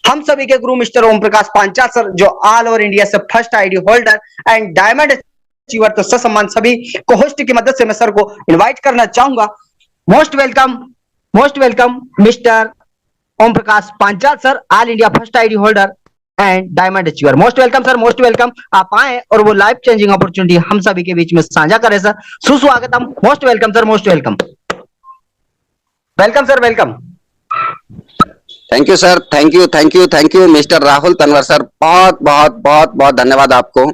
हम सभी के गुरु मिस्टर ओम प्रकाश पांचाल सर, जो ऑल ओवर इंडिया से first ID holder and diamond achiever, तो ससम्मान सभी को होस्ट की मदद से मैं सर को इनवाइट करना चाहूंगा। Most welcome mister Om Prakash Panchal sir, all India first ID holder and diamond achiever. Most welcome sir, most welcome. आप आए और वो लाइफ चेंजिंग अपॉर्चुनिटी हम सभी के बीच में साझा करें सर। सुस्वागतम। Most welcome sir, most welcome. Welcome sir, welcome. Thank you sir, thank you mister Rahul Tanwar sir, बहुत धन्यवाद आपको।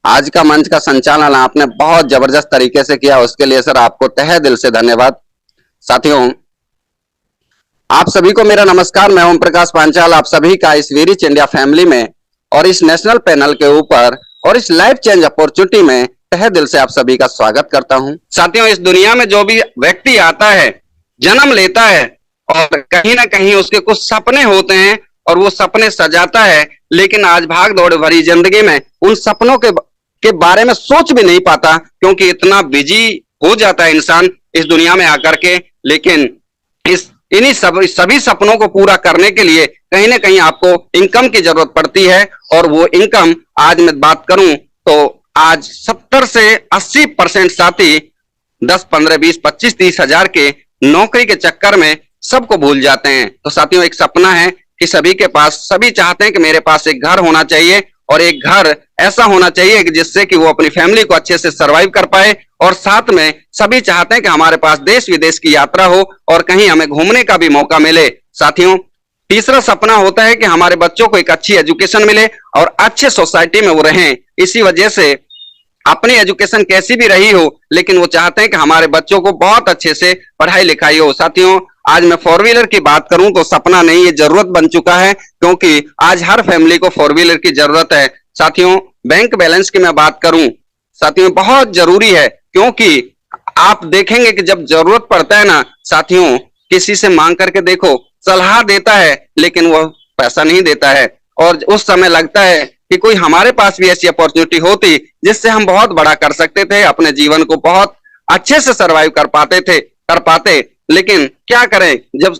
आज का मंच का संचालन आपने बहुत जबरदस्त तरीके से किया, उसके लिए सर आपको तहे दिल से धन्यवाद। साथियों, आप सभी को मेरा नमस्कार। मैं ओम प्रकाश पांचाल आप सभी का इस वी रिच इंडिया फैमिली में और इस नेशनल पैनल के ऊपर और इस लाइफ चेंज अपॉर्चुनिटी में तहे दिल से आप सभी का स्वागत करता हूं। साथियों, इस दुनिया में जो भी व्यक्ति आता है, जन्म लेता है और कहीं ना कहीं उसके कुछ सपने होते हैं और वो सपने सजाता है, लेकिन आज भाग दौड़ भरी जिंदगी में उन सपनों के बारे में सोच भी नहीं पाता, क्योंकि इतना बिजी हो जाता है इंसान इस दुनिया में आकर के। लेकिन इन्हीं सभी सपनों को पूरा करने के लिए कहीं ना कहीं आपको इनकम की जरूरत पड़ती है, और वो इनकम आज मैं बात करूं तो आज 70 से 80% साथी 10, 15, 20, 25, 30 हजार के नौकरी के चक्कर में सबको भूल जाते हैं। तो साथियों, एक सपना है कि सभी के पास, सभी चाहते हैं कि मेरे पास एक घर होना चाहिए, और एक घर ऐसा होना चाहिए कि जिससे कि वो अपनी फैमिली को अच्छे से सरवाइव कर पाए, और साथ में सभी चाहते हैं कि हमारे पास देश विदेश की यात्रा हो और कहीं हमें घूमने का भी मौका मिले। साथियों, तीसरा सपना होता है कि हमारे बच्चों को एक अच्छी एजुकेशन मिले और अच्छे सोसाइटी में वो रहें। इसी वजह से अपनी एजुकेशन कैसी भी रही हो, लेकिन वो चाहते हैं कि हमारे बच्चों को बहुत अच्छे से पढ़ाई लिखाई हो। साथियों, आज मैं 4 व्हीलर की बात करूं तो सपना नहीं, ये जरूरत बन चुका है, क्योंकि आज हर फैमिली को 4 व्हीलर की जरूरत है। साथियों, बैंक बैलेंस की मैं बात करूं, साथियों बहुत जरूरी है, क्योंकि आप देखेंगे कि जब जरूरत पड़ता है ना साथियों, किसी से मांग करके देखो, सलाह देता है लेकिन वो पैसा नहीं देता है, और उस समय लगता है कि कोई हमारे पास भी ऐसी अपॉर्चुनिटी होती जिससे हम बहुत बड़ा कर सकते थे, अपने जीवन को बहुत अच्छे से सरवाइव कर पाते। लेकिन क्या करें, जब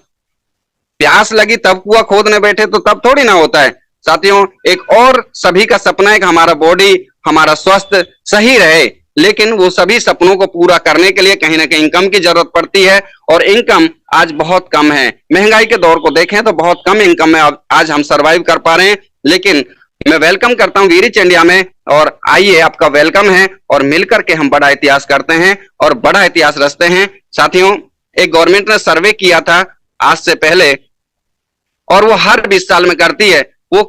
प्यास लगी तब कुआं खोदने बैठे तो तब थोड़ी ना होता है। साथियों, एक और सभी का सपना है कि हमारा बॉडी, हमारा स्वास्थ्य सही रहे, लेकिन वो सभी सपनों को पूरा करने के लिए कहीं ना कहीं इनकम की जरूरत पड़ती है, और इनकम आज बहुत कम है। महंगाई के दौर को देखें तो बहुत कम इनकम में आज हम सरवाइव कर पा रहे हैं। लेकिन मैं वेलकम करता हूं वी रिच इंडिया में, और आइए आपका वेलकम है, और मिलकर के हम बड़ा इतिहास करते हैं और बड़ा इतिहास रचते हैं। साथियों, एक गवर्नमेंट ने सर्वे किया था आज से पहले, और वो हर 20 साल में करती है। वो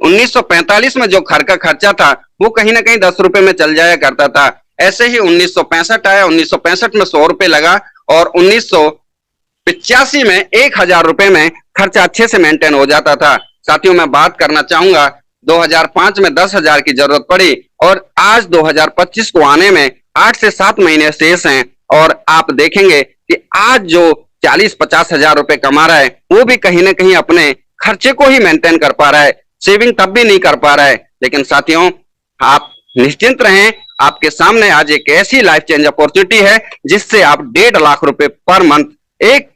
1945 में जो घर का खर्चा था वो कहीं ना कहीं 10 रुपए में चल जाया करता था। ऐसे ही 1965 आया, 1965 में 100 रुपए लगा, और 1985 में 1000 रुपए में खर्चा अच्छे से मेंटेन हो जाता था। साथियों, मैं बात करना चाहूंगा 2005 में 10,000 की जरूरत पड़ी, और आज 2025 को आने में 8 से 7 महीने शेष हैं, और आप देखेंगे कि आज जो 40-50 हजार रुपए कमा रहा है वो भी कहीं ना कहीं अपने खर्चे को ही मेंटेन कर पा रहा है, सेविंग तब भी नहीं कर पा रहा है। लेकिन साथियों, आप निश्चिंत रहें, आपके सामने आज एक ऐसी लाइफ चेंज अपॉर्चुनिटी है जिससे आप 1.5 लाख रुपए पर मंथ एक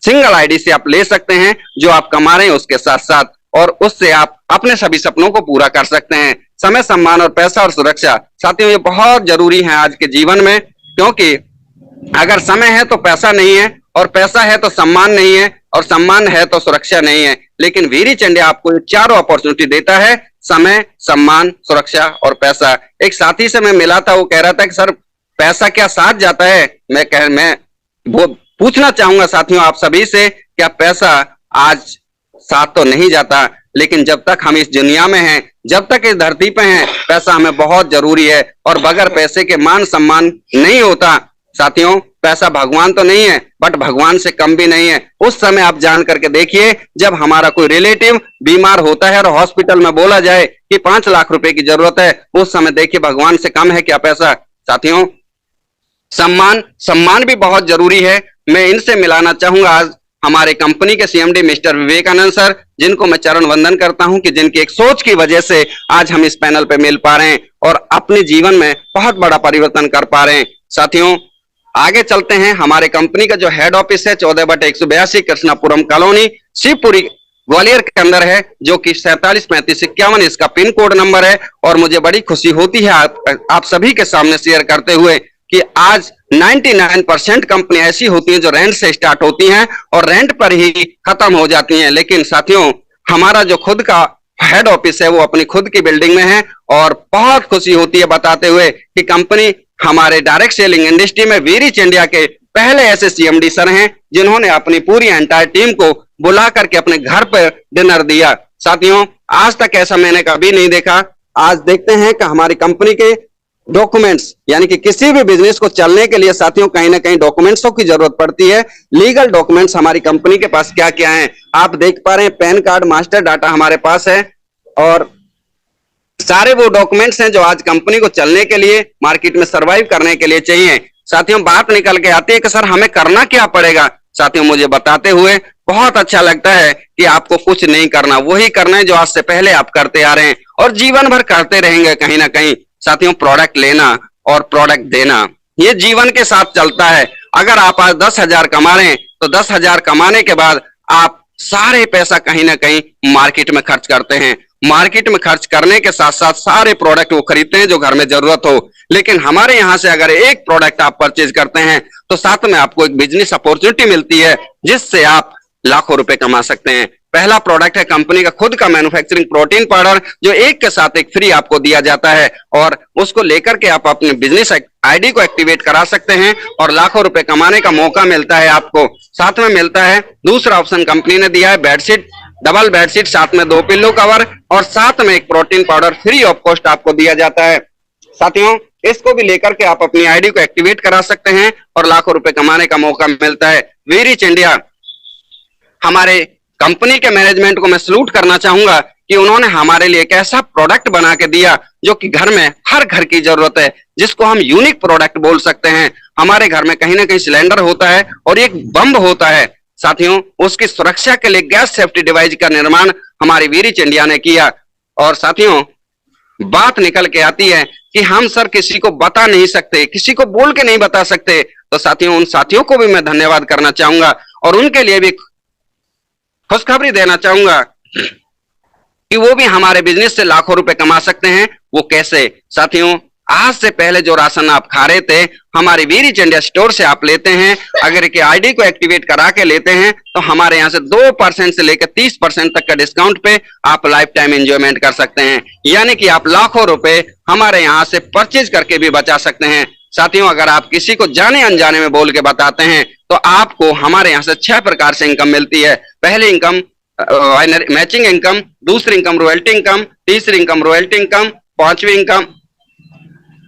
सिंगल आईडी से आप ले सकते हैं, जो आप कमा रहे हैं उसके साथ साथ, और उससे आप अपने सभी सपनों को पूरा कर सकते हैं। समय, सम्मान और पैसा और सुरक्षा, साथियों ये बहुत जरूरी है आज के जीवन में, क्योंकि अगर समय है तो पैसा नहीं है, और पैसा है तो सम्मान नहीं है, और सम्मान है तो सुरक्षा नहीं है। लेकिन वी रिच इंडिया आपको ये चारों अपॉर्चुनिटी देता है, समय, सम्मान, सुरक्षा और पैसा। एक साथी से मैं मिला था, वो कह रहा था कि सर पैसा क्या साथ जाता है? मैं वो पूछना चाहूंगा साथियों आप सभी से, क्या पैसा आज साथ तो नहीं जाता, लेकिन जब तक हम इस दुनिया में हैं, जब तक इस धरती पे हैं, पैसा हमें बहुत जरूरी है, और बगैर पैसे के मान सम्मान नहीं होता। साथियों, पैसा भगवान तो नहीं है, बट भगवान से कम भी नहीं है। उस समय आप जान करके देखिए, जब हमारा कोई रिलेटिव बीमार होता है और हॉस्पिटल में बोला जाए कि 5 लाख रुपए की जरूरत है, उस समय देखिए भगवान से कम है क्या पैसा? साथियों, सम्मान भी बहुत जरूरी है। मैं इनसे मिलाना चाहूंगा आज हमारे कंपनी के सीएमडी मिस्टर विवेकानंद सर, जिनको मैं चरण वंदन करता हूं कि जिनकी एक सोच की वजह से आज हम इस पैनल पे मिल पा रहे हैं और अपने जीवन में बहुत बड़ा परिवर्तन कर पा रहे हैं। साथियों, आगे चलते हैं। हमारे कंपनी का जो हेड ऑफिस है 14/182 कृष्णापुरम कॉलोनी, शिवपुरी ग्वालियर के अंदर है, जो कि 473551 इसका पिन कोड नंबर है। और मुझे बड़ी खुशी होती है आप सभी के सामने शेयर करते हुए कि आज 99% कंपनी ऐसी होती हैं जो रेंट से स्टार्ट होती हैं और रेंट पर ही खत्म हो जाती हैं। लेकिन साथियों, हमारा जो खुद का हेड ऑफिस है वो अपनी खुद की बिल्डिंग में है और बहुत खुशी होती है बताते हुए कि कंपनी हमारे डायरेक्ट सेलिंग इंडस्ट्री में वी रीच इंडिया के पहले ऐसे सीएमडी सर हैं जिन्होंने अपनी पूरी एंटायर टीम को बुला करके अपने घर पर डिनर दिया। साथियों, आज तक ऐसा मैंने कभी नहीं देखा। आज देखते हैं कि हमारी कंपनी के डॉक्यूमेंट्स, यानी कि किसी भी बिजनेस को चलने के लिए साथियों कहीं ना कहीं डॉक्यूमेंट्सों की जरूरत पड़ती है। लीगल डॉक्यूमेंट्स हमारी कंपनी के पास क्या क्या हैं आप देख पा रहे हैं। पैन कार्ड, मास्टर डाटा हमारे पास है और सारे वो डॉक्यूमेंट्स हैं जो आज कंपनी को चलने के लिए, मार्केट में सरवाइव करने के लिए चाहिए। साथियों, बात निकल के आती है कि सर हमें करना क्या पड़ेगा। साथियों, मुझे बताते हुए बहुत अच्छा लगता है कि आपको कुछ नहीं करना, वही करना है जो आज से पहले आप करते आ रहे हैं और जीवन भर करते रहेंगे कहीं ना कहीं। साथियों, प्रोडक्ट लेना और प्रोडक्ट देना ये जीवन के साथ चलता है। अगर आप आज 10,000 कमा रहे हैं तो 10,000 कमाने के बाद आप सारे पैसा कहीं ना कहीं मार्केट में खर्च करते हैं। मार्केट में खर्च करने के साथ साथ सारे प्रोडक्ट वो खरीदते हैं जो घर में जरूरत हो। लेकिन हमारे यहां से अगर एक प्रोडक्ट आप परचेज करते हैं तो साथ में आपको एक बिजनेस अपॉर्चुनिटी मिलती है जिससे आप लाखों रुपए कमा सकते हैं। पहला प्रोडक्ट है कंपनी का खुद का मैन्युफैक्चरिंग प्रोटीन पाउडर, जो एक के साथ एक फ्री आपको दिया जाता है और उसको लेकर के आप अपने बिजनेस आईडी को एक्टिवेट करा सकते हैं और लाखों रुपए कमाने का मौका मिलता है आपको। साथ में मिलता है दूसरा ऑप्शन कंपनी ने दिया है बेडशीट, डबल बेडशीट, साथ में 2 पिल्लो कवर और साथ में एक protein powder free of cost आपको दिया जाता है। साथियों, इसको भी लेकर के आप अपनी आईडी को एक्टिवेट करा सकते हैं और लाखों रुपए कमाने का मौका मिलता है। वी रीच इंडिया हमारे कंपनी के मैनेजमेंट को मैं सलूट करना चाहूंगा कि उन्होंने हमारे लिए एक ऐसा प्रोडक्ट बना के दिया जो कि घर में हर घर की जरूरत है, जिसको हम यूनिक प्रोडक्ट बोल सकते हैं। हमारे घर में कहीं ना कहीं सिलेंडर होता है और एक बम होता है। साथियों, उसकी सुरक्षा के लिए गैस सेफ्टी डिवाइस का निर्माण हमारी वी रीच इंडिया ने किया। और साथियों, बात निकल के आती है कि हम सर किसी को बता नहीं सकते, किसी को बोल के नहीं बता सकते, तो साथियों उन साथियों को भी मैं धन्यवाद करना चाहूंगा और उनके लिए भी खुशखबरी देना चाहूंगा कि वो भी हमारे बिजनेस से लाखों रुपए कमा सकते हैं। वो कैसे? साथियों, आज से पहले जो राशन आप खा रहे थे हमारे वी रीच इंडिया स्टोर से आप लेते हैं, अगर के आईडी को एक्टिवेट करा के लेते हैं तो हमारे यहाँ से 2% से लेकर 30% तक का डिस्काउंट पे आप लाइफ टाइम एंजॉयमेंट कर सकते हैं। यानी कि आप लाखों रुपए हमारे यहाँ से परचेज करके भी बचा सकते हैं। साथियों, अगर आप किसी को जाने अनजाने में बोल के बताते हैं तो आपको हमारे यहाँ से 6 प्रकार से इनकम मिलती है। पहली इनकम मैचिंग इनकम, दूसरी इनकम रॉयल्टी इनकम, तीसरी इनकम रॉयल्टी इनकम, पांचवी इनकम,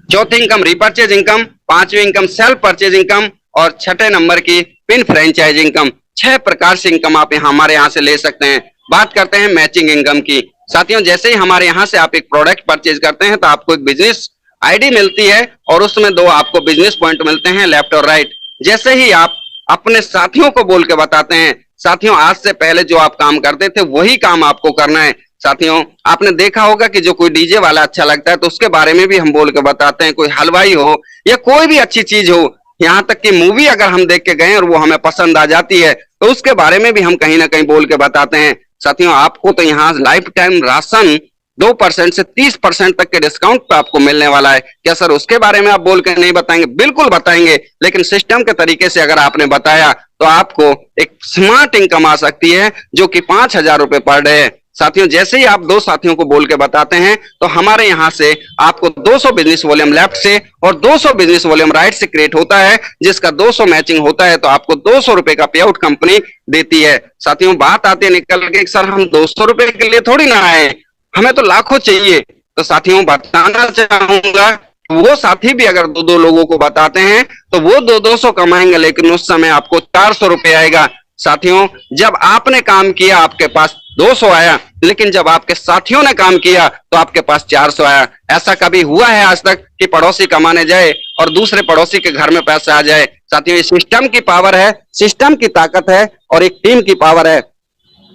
चौथी इनकम रिपर्चेज इनकम, पांचवी इनकम सेल्फ परचेज इनकम और छठे नंबर की पिन फ्रेंचाइज इनकम। 6 प्रकार से इनकम आप हमारे यहाँ से ले सकते हैं। बात करते हैं मैचिंग इनकम की। साथियों, जैसे ही हमारे यहाँ से आप एक प्रोडक्ट परचेज करते हैं तो आपको एक बिजनेस आईडी मिलती है और उसमें 2 आपको बिजनेस पॉइंट मिलते हैं, लेफ्ट और राइट। जैसे ही आप अपने साथियों को बोल के बताते हैं, साथियों आज से पहले जो आप काम करते थे वही काम आपको करना है। साथियों, आपने देखा होगा कि जो कोई डीजे वाला अच्छा लगता है तो उसके बारे में भी हम बोल के बताते हैं, कोई हलवाई हो या कोई भी अच्छी चीज हो, यहाँ तक कि मूवी अगर हम देख के गए और वो हमें पसंद आ जाती है तो उसके बारे में भी हम कहीं ना कहीं बोल के बताते हैं। साथियों, आपको तो यहाँ लाइफ टाइम राशन 2% से 30% तक के डिस्काउंट पे आपको मिलने वाला है। क्या सर उसके बारे में आप बोल के नहीं बताएंगे? बिल्कुल बताएंगे, लेकिन सिस्टम के तरीके से अगर आपने बताया तो आपको एक स्मार्ट इनकम आ सकती है जो कि 5,000 रुपए पर डे है। साथियों, जैसे ही आप 2 साथियों को बोल के बताते हैं तो हमारे यहाँ से आपको 200 बिजनेस वॉल्यूम लेफ्ट से और 200 बिजनेस वॉल्यूम राइट से क्रिएट होता है, जिसका 200 मैचिंग होता है तो आपको 200 रुपए का पे आउट कंपनी देती है। साथियों, बात आती है निकल के सर हम 200 रुपए के लिए थोड़ी ना आए, हमें तो लाखों चाहिए। तो साथियों, बताना चाहूंगा वो साथी भी अगर 2-2 लोगों को बताते हैं तो वो 200 कमाएंगे, लेकिन उस समय आपको 400 रुपए आएगा। साथियों, जब आपने काम किया आपके पास 200 आया, लेकिन जब आपके साथियों ने काम किया तो आपके पास 400 आया। ऐसा कभी हुआ है आज तक कि पड़ोसी कमाने जाए और दूसरे पड़ोसी के घर में पैसा आ जाए? साथियों, ये सिस्टम की पावर है, सिस्टम की ताकत है और एक टीम की पावर है।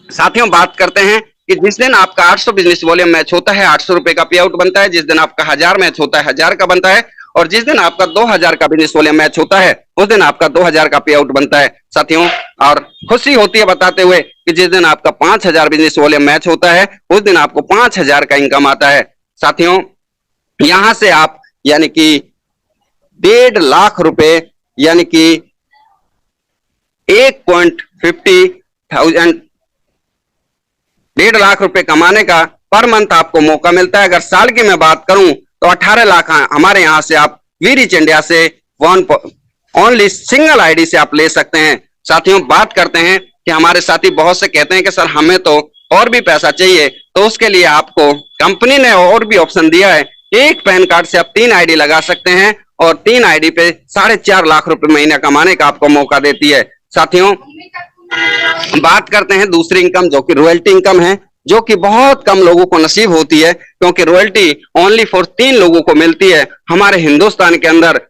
साथियों, बात करते हैं कि जिस दिन आपका 800 बिजनेस वॉल्यूम मैच होता है 800 रुपए का पे आउट बनता है, जिस दिन आपका 1000 मैच होता है 1000 का बनता है और जिस दिन आपका 2000 का बिजनेस वॉल्यूम मैच होता है उस दिन आपका 2000 का पे आउट बनता है। साथियों, और खुशी होती है बताते हुए कि जिस दिन आपका 5,000 बिजनेस वॉल्यूम मैच होता है उस दिन आपको 5,000 का इनकम आता है। साथियों, यहां से आप यानी कि 1.5 लाख रुपए यानी कि 1,50,000 1.5 लाख रुपए कमाने का पर मंथ आपको मौका मिलता है। अगर साल की मैं बात करूं तो 18 लाख हमारे यहां से आप वी रिच इंडिया से ओनली सिंगल आईडी से आप ले सकते हैं। साथियों, बात करते हैं कि हमारे साथी बहुत से कहते हैं कि सर हमें तो और भी पैसा चाहिए, तो उसके लिए आपको कंपनी ने और भी ऑप्शन दिया है। एक पैन कार्ड से आप 3 आईडी लगा सकते हैं और 3 आईडी पे 4.5 लाख रुपए महीना कमाने का आपको मौका देती है। साथियों, बात करते हैं दूसरी इनकम जो कि रॉयल्टी इनकम है, जो कि बहुत कम लोगों को नसीब होती है, क्योंकि रॉयल्टी ओनली फॉर 3 लोगों को मिलती है हमारे हिंदुस्तान के अंदर।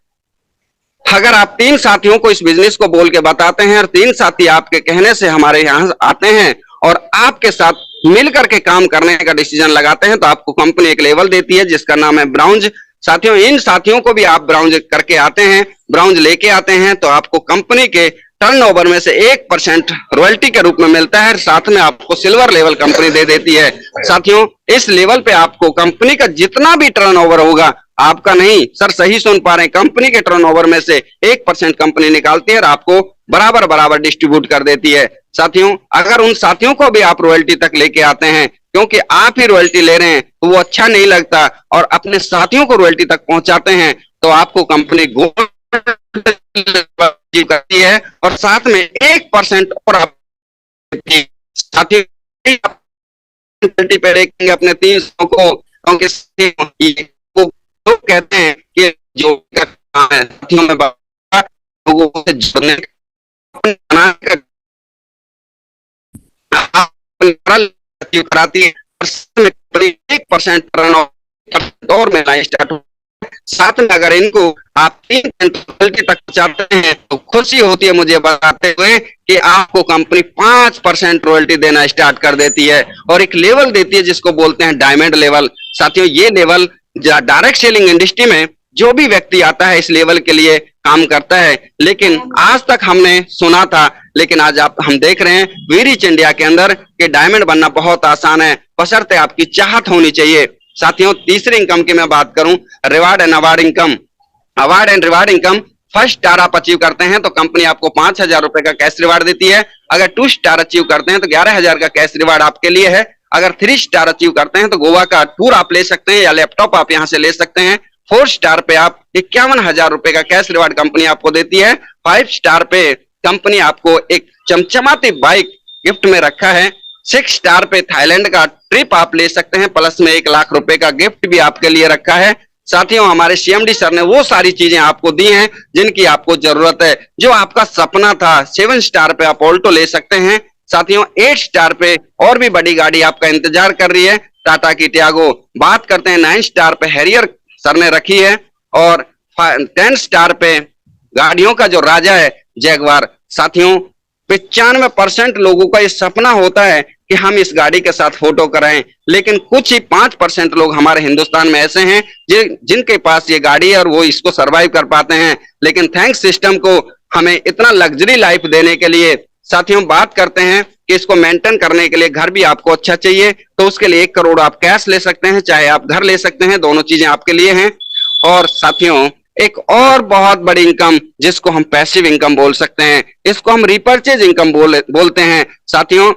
अगर आप 3 साथियों को इस बिजनेस को बोल के बताते हैं और 3 साथी आपके कहने से हमारे यहाँ आते हैं और आपके साथ मिलकर के काम करने का डिसीजन लगाते हैं, तो आपको कंपनी एक लेवल देती है जिसका नाम है ब्राउन्ज। साथियों, इन साथियों को भी आप ब्राउन्ज करके आते हैं, ब्राउन्ज लेके आते हैं, तो आपको कंपनी के टर्नओवर में से 1% रॉयल्टी के रूप में मिलता है। साथ में आपको सिल्वर लेवल कंपनी दे देती है। साथियों, इस लेवल पे आपको कंपनी का जितना भी टर्नओवर होगा, आपका नहीं सर, सही सुन पा रहे हैं, कंपनी के टर्नओवर में से 1% कंपनी निकालती है और आपको बराबर बराबर डिस्ट्रीब्यूट कर देती है। साथियों, अगर उन साथियों को भी आप रॉयल्टी तक लेके आते हैं, क्योंकि आप ही रॉयल्टी ले रहे हैं तो वो अच्छा नहीं लगता, और अपने साथियों को रॉयल्टी तक पहुंचाते हैं, तो आपको कंपनी गोल्ड करती है और साथ में 1% और आप साथियों पे रखेंगे अपने 300 को, क्योंकि लोग कहते हैं कि जो साथियों में लोगों से जुड़ने कराती है, 1% और मिलना स्टार्ट। साथ में अगर इनको आप 3% तक चाहते हैं तो खुशी होती है मुझे बताते हुए कि आपको कंपनी 5% रॉयल्टी देना स्टार्ट कर देती है और एक लेवल देती है जिसको बोलते हैं डायमंड लेवल। साथियों, ये लेवल डायरेक्ट सेलिंग इंडस्ट्री में जो भी व्यक्ति आता है इस लेवल के लिए काम करता है, लेकिन आज तक हमने सुना था, लेकिन आज हम देख रहे हैं वी रिच इंडिया के अंदर कि डायमंड बनना बहुत आसान है, बशर्ते आपकी चाहत होनी चाहिए। साथियों, तीसरी इनकम की मैं बात करूं, reward and award income. Award and reward income, 1 star आप अचीव करते हैं तो कंपनी आपको 5,000 रुपए का कैश रिवार्ड देती है। अगर 2 स्टार अचीव करते हैं तो 11,000 का कैश रिवार्ड आपके लिए है। अगर 3 स्टार अचीव करते हैं तो गोवा का टूर आप ले सकते हैं या लैपटॉप आप यहां से ले सकते हैं। 4 स्टार पे आप 51,000 रुपए का कैश रिवार्ड कंपनी आपको देती है। 5 स्टार पे कंपनी आपको एक चमचमाती बाइक गिफ्ट में रखा है। 6 स्टार पे थाईलैंड का ट्रिप आप ले सकते हैं, प्लस में 1 लाख रुपए का गिफ्ट भी आपके लिए रखा है। साथियों, हमारे सीएमडी सर ने वो सारी चीजें आपको दी हैं जिनकी आपको जरूरत है, जो आपका सपना था। 7 स्टार पे आप ऑल्टो ले सकते हैं। साथियों, 8 स्टार पे और भी बड़ी गाड़ी आपका इंतजार कर रही है, टाटा की टियागो। बात करते हैं 9 स्टार पे हैरियर सर ने रखी है और 10 स्टार पे गाड़ियों का जो राजा है जैगवार। साथियों, 95% लोगों का ये सपना होता है कि हम इस गाड़ी के साथ फोटो कराएं, लेकिन कुछ ही 5% लोग हमारे हिंदुस्तान में ऐसे हैं जिनके पास ये गाड़ी है और वो इसको सरवाइव कर पाते हैं। लेकिन थैंक्स सिस्टम को हमें इतना लग्जरी लाइफ देने के लिए। साथियों, बात करते हैं कि इसको मेंटेन करने के लिए घर भी आपको अच्छा चाहिए, तो उसके लिए 1 करोड़ आप कैश ले सकते हैं, चाहे आप घर ले सकते हैं, दोनों चीजें आपके लिए हैं। और साथियों, एक और बहुत बड़ी इनकम जिसको हम पैसिव इनकम बोल सकते हैं, इसको हम रिपर्चेज इनकम बोलते हैं। साथियों,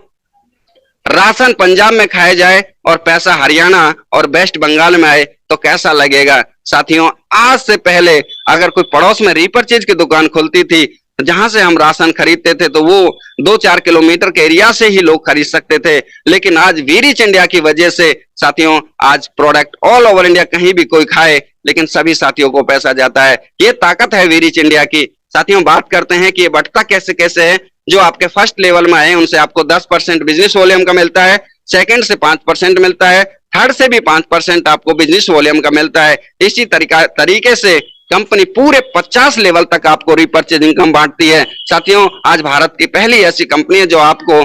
राशन पंजाब में खाया जाए और पैसा हरियाणा और वेस्ट बंगाल में आए तो कैसा लगेगा। साथियों, आज से पहले अगर कोई पड़ोस में रिपर्चेज की दुकान खुलती थी जहां से हम राशन खरीदते थे तो वो 2-4 किलोमीटर के एरिया से ही लोग खरीद सकते थे, लेकिन आज वी रिच इंडिया की वजह से साथियों आज प्रोडक्ट ऑल ओवर इंडिया कहीं भी कोई खाए लेकिन सभी साथियों को पैसा जाता है। ये ताकत है वी रिच इंडिया की। साथियों, बात करते हैं कि ये बढ़ता कैसे कैसे है। जो आपके फर्स्ट लेवल में आए उनसे आपको 10% बिजनेस वॉल्यूम का मिलता है, सेकंड से 5% मिलता है, थर्ड से भी 5% आपको बिजनेस वॉल्यूम का मिलता है। इसी तरीके से कंपनी पूरे 50 लेवल तक आपको रिपर्चेज इनकम बांटती है। साथियों, आज भारत की पहली ऐसी कंपनी है जो आपको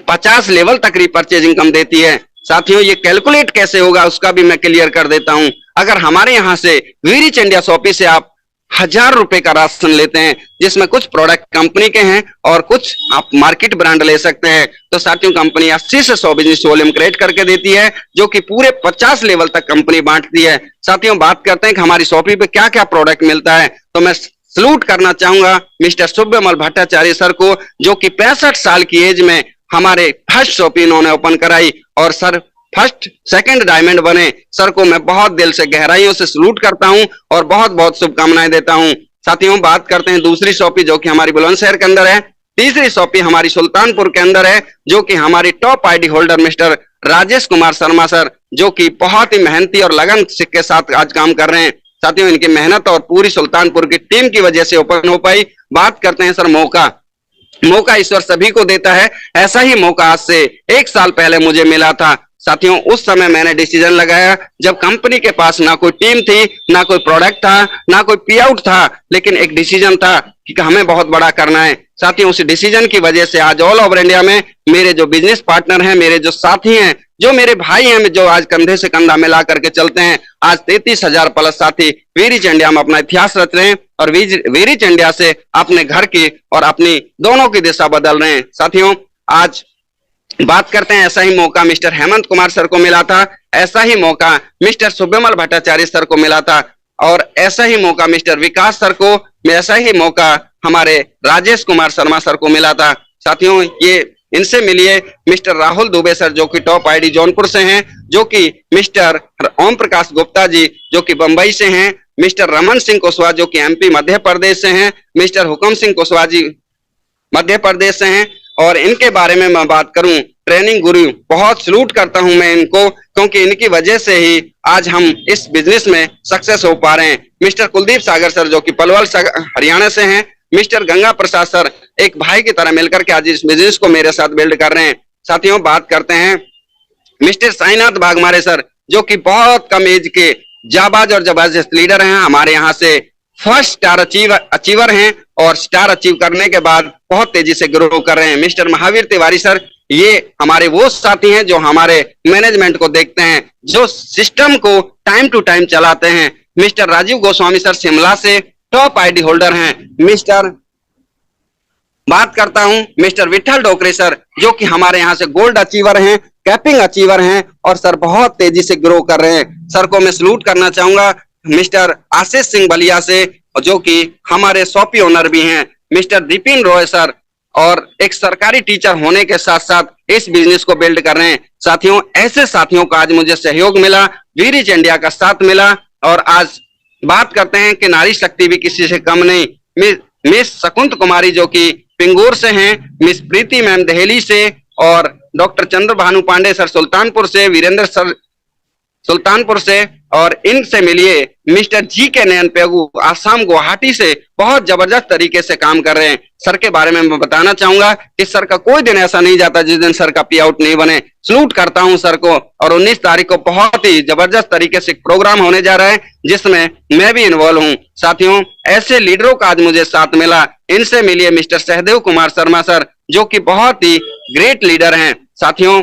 50 लेवल तक रिपर्चेज इनकम देती है। साथियों, ये कैलकुलेट कैसे होगा उसका भी मैं क्लियर कर देता हूं। अगर हमारे यहां से वी रिच इंडिया शॉपी से आप हजार रुपए का राशन लेते हैं, जिसमें कुछ प्रोडक्ट कंपनी के हैं और कुछ आप मार्केट ब्रांड ले सकते हैं। तो साथियों कंपनी 80 से 100 बिजनेस वॉल्यूम क्रिएट करके देती है, जो कि पूरे 50 लेवल तक कंपनी बांटती है। साथियों बात करते हैं कि हमारी शॉपी पे क्या क्या प्रोडक्ट मिलता है, तो मैं सलूट करना चाहूंगा मिस्टर सुब्रमल भट्टाचार्य सर को, जो कि 65 साल की एज में हमारे फर्स्ट शॉप इन्होंने ओपन कराई और सर फर्स्ट सेकंड डायमंड बने। सर को मैं बहुत दिल से गहराइयों से सलूट करता हूं और बहुत बहुत शुभकामनाएं देता हूं। साथियों बात करते हैं दूसरी शॉपी, जो कि हमारी बुलंदशहर के अंदर है। तीसरी शॉपी हमारी सुल्तानपुर के अंदर है, जो कि हमारी top ID holder mister Rajesh Kumar Sharma sir, जो कि बहुत ही मेहनती और लगन के साथ आज काम कर रहे हैं। साथियों इनकी मेहनत और पूरी सुल्तानपुर की टीम की वजह से ओपन हो पाई। बात करते हैं सर मौका ईश्वर सभी को देता है। ऐसा ही मौका आज से 1 साल पहले मुझे मिला था। साथियों उस समय मैंने डिसीजन लगाया जब कंपनी के पास ना कोई टीम थी, ना कोई प्रोडक्ट था, ना कोई पे आउट था, लेकिन एक डिसीजन था कि हमें बहुत बड़ा करना है। साथियों उस डिसीजन की वजह से आज ऑल ओवर इंडिया में मेरे जो बिजनेस पार्टनर हैं, मेरे जो साथी हैं, जो मेरे भाई हैं, जो आज कंधे से कंधा मिला करके चलते हैं, आज 33,000 प्लस साथी वीरिच इंडिया में अपना इतिहास रच रहे हैं और वीरिच इंडिया से अपने घर की और अपनी दोनों की दिशा बदल रहे हैं। साथियों आज बात करते हैं, ऐसा ही मौका मिस्टर हेमंत कुमार सर को मिला था, ऐसा ही मौका मिस्टर सुब्रमल भट्टाचार्य सर को मिला था और ऐसा ही मौका मिस्टर विकास सर को, ऐसा ही मौका हमारे राजेश कुमार शर्मा सर को मिला था। साथियों ये इनसे मिलिए मिस्टर राहुल दुबे सर, जो कि टॉप आईडी जौनपुर से हैं, जो कि मिस्टर ओम प्रकाश गुप्ता जी, जो कि बंबई से हैं, मिस्टर रमन सिंह कुशवाहा, जो कि एमपी मध्य प्रदेश से हैं, मिस्टर हुकम सिंह कुशवाहा जी मध्य प्रदेश से हैं। और इनके बारे में मैं बात करूं, ट्रेनिंग गुरु, बहुत सलूट करता हूं मैं इनको, क्योंकि इनकी वजह से ही आज हम इस बिजनेस में सक्सेस हो पा रहे हैं। मिस्टर कुलदीप सागर सर, जो कि पलवल हरियाणा से हैं, मिस्टर गंगा प्रसाद सर, एक भाई की तरह मिलकर के आज इस बिजनेस को मेरे साथ बिल्ड कर रहे हैं। साथियों बात करते हैं मिस्टर साईनाथ बागमारे सर, जो कि बहुत कम एज के जाबाज और जबरदस्त लीडर हैं, हमारे यहाँ से फर्स्ट स्टार अचीवर हैं और स्टार अचीव करने के बाद बहुत तेजी से ग्रो कर रहे हैं। मिस्टर महावीर तिवारी सर, ये हमारे वो साथी हैं जो हमारे मैनेजमेंट को देखते हैं, जो सिस्टम को टाइम टू टाइम चलाते हैं। मिस्टर राजीव गोस्वामी सर शिमला से टॉप आईडी होल्डर हैं। बात करता हूं मिस्टर विठल डोकरे सर, जो कि हमारे यहाँ से गोल्ड अचीवर हैं, कैपिंग अचीवर हैं और सर बहुत तेजी से ग्रो कर रहे हैं। सर को मैं सलूट करना चाहूंगा मिस्टर आशीष सिंह बलिया से, जो कि हमारे शॉपी ओनर भी हैं। मिस्टर दीपिन रॉय सर, और एक सरकारी टीचर होने के साथ साथ इस बिजनेस को बिल्ड कर रहे हैं। साथियों ऐसे साथियों का आज मुझे सहयोग मिला, वीरिच इंडिया का साथ मिला और आज बात करते हैं कि नारी शक्ति भी किसी से कम नहीं। मिस शकुंत कुमारी, जो कि पिंगूर से हैं, मिस प्रीति मैम दहेली से और डॉक्टर चंद्र भानु पांडे सर सुल्तानपुर से, वीरेंद्र सर सुल्तानपुर से, और इनसे मिलिए मिस्टर जी के नयन पेगू आसाम गुवाहाटी से, बहुत जबरदस्त तरीके से काम कर रहे हैं। सर के बारे में मैं बताना चाहूंगा कि सर का कोई दिन ऐसा नहीं जाता जिस दिन सर का पे आउट नहीं बने। सलूट करता हूं सर को। और 19 तारीख को बहुत ही जबरदस्त तरीके से प्रोग्राम होने जा रहा है, जिसमें मैं भी इन्वॉल्व हूं। साथियों ऐसे लीडरों का आज मुझे साथ मिला। इनसे मिलिए मिस्टर सहदेव कुमार शर्मा सर, जो कि बहुत ही ग्रेट लीडर हैं। साथियों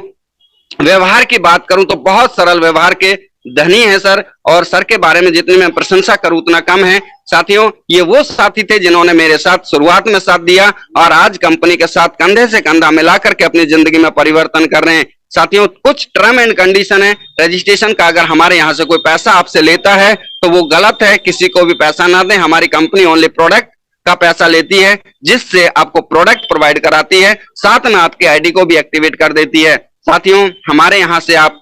व्यवहार की बात करूं तो बहुत सरल व्यवहार के धनी है सर, और सर के बारे में जितनी मैं प्रशंसा करूं उतना कम है। साथियों ये वो साथी थे जिन्होंने मेरे साथ शुरुआत में साथ दिया और आज कंपनी के साथ कंधे से कंधा मिलाकर के अपनी जिंदगी में परिवर्तन कर रहे हैं। साथियों कुछ टर्म एंड कंडीशन है रजिस्ट्रेशन का, अगर हमारे यहाँ से कोई पैसा आपसे लेता है तो वो गलत है। किसी को भी पैसा ना दें। हमारी कंपनी ओनली प्रोडक्ट का पैसा लेती है, जिससे आपको प्रोडक्ट प्रोवाइड कराती है, साथ में आपके आईडी को भी एक्टिवेट कर देती है। साथियों हमारे यहाँ से आप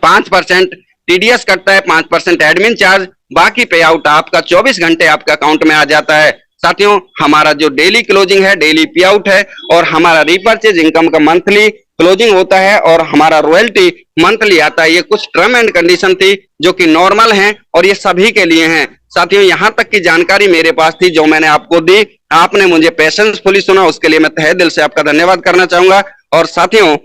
5% टीडीएस कटता है, 5% एडमिन चार्ज, बाकी पे आउट आपका 24 घंटे आपके अकाउंट में आ जाता है। साथियों हमारा जो डेली क्लोजिंग है, डेली पे आउट है, और हमारा रीपर्चेज इनकम का मंथली क्लोजिंग होता है, और हमारा रॉयल्टी मंथली आता है। ये कुछ टर्म एंड कंडीशन थी जो कि नॉर्मल हैं और ये सभी के लिए हैं। साथियों यहाँ तक की जानकारी मेरे पास थी जो मैंने आपको दी, आपने मुझे पेशेंसफुली सुना, उसके लिए मैं तहे दिल से आपका धन्यवाद करना चाहूंगा। और साथियों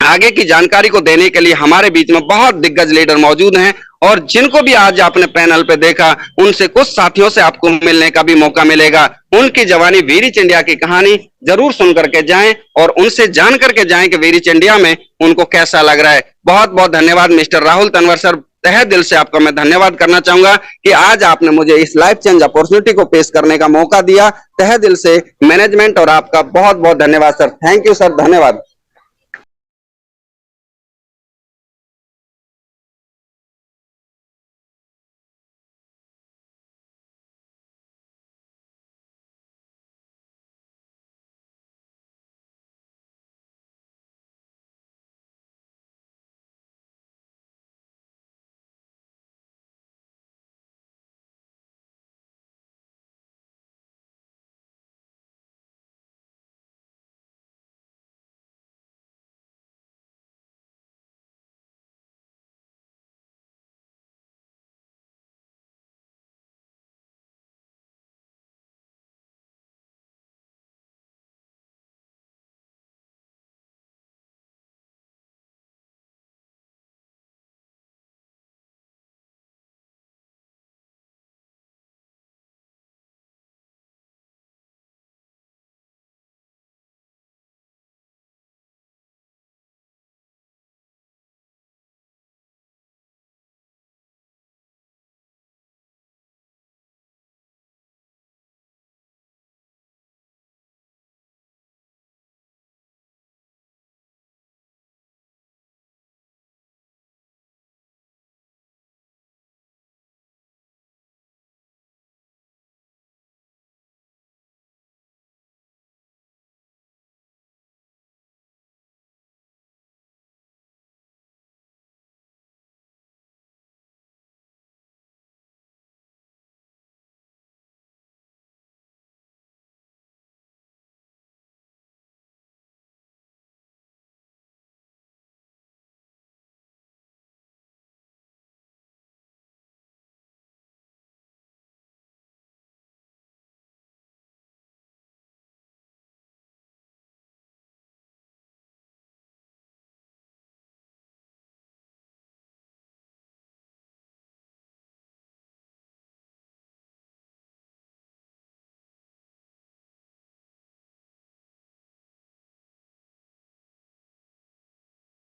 आगे की जानकारी को देने के लिए हमारे बीच में बहुत दिग्गज लीडर मौजूद हैं, और जिनको भी आज आपने पैनल पे देखा उनसे कुछ साथियों से आपको मिलने का भी मौका मिलेगा। उनकी जवानी वीरिच इंडिया की कहानी जरूर सुन करके जाएं और उनसे जान करके जाएं कि वीरिच इंडिया में उनको कैसा लग रहा है। बहुत बहुत धन्यवाद मिस्टर राहुल तनवर सर, तहे दिल से आपका मैं धन्यवाद करना चाहूंगा कि आज आपने मुझे इस लाइफ चेंज अपॉर्चुनिटी को पेश करने का मौका दिया। तहे दिल से मैनेजमेंट और आपका बहुत बहुत धन्यवाद सर। थैंक यू सर, धन्यवाद।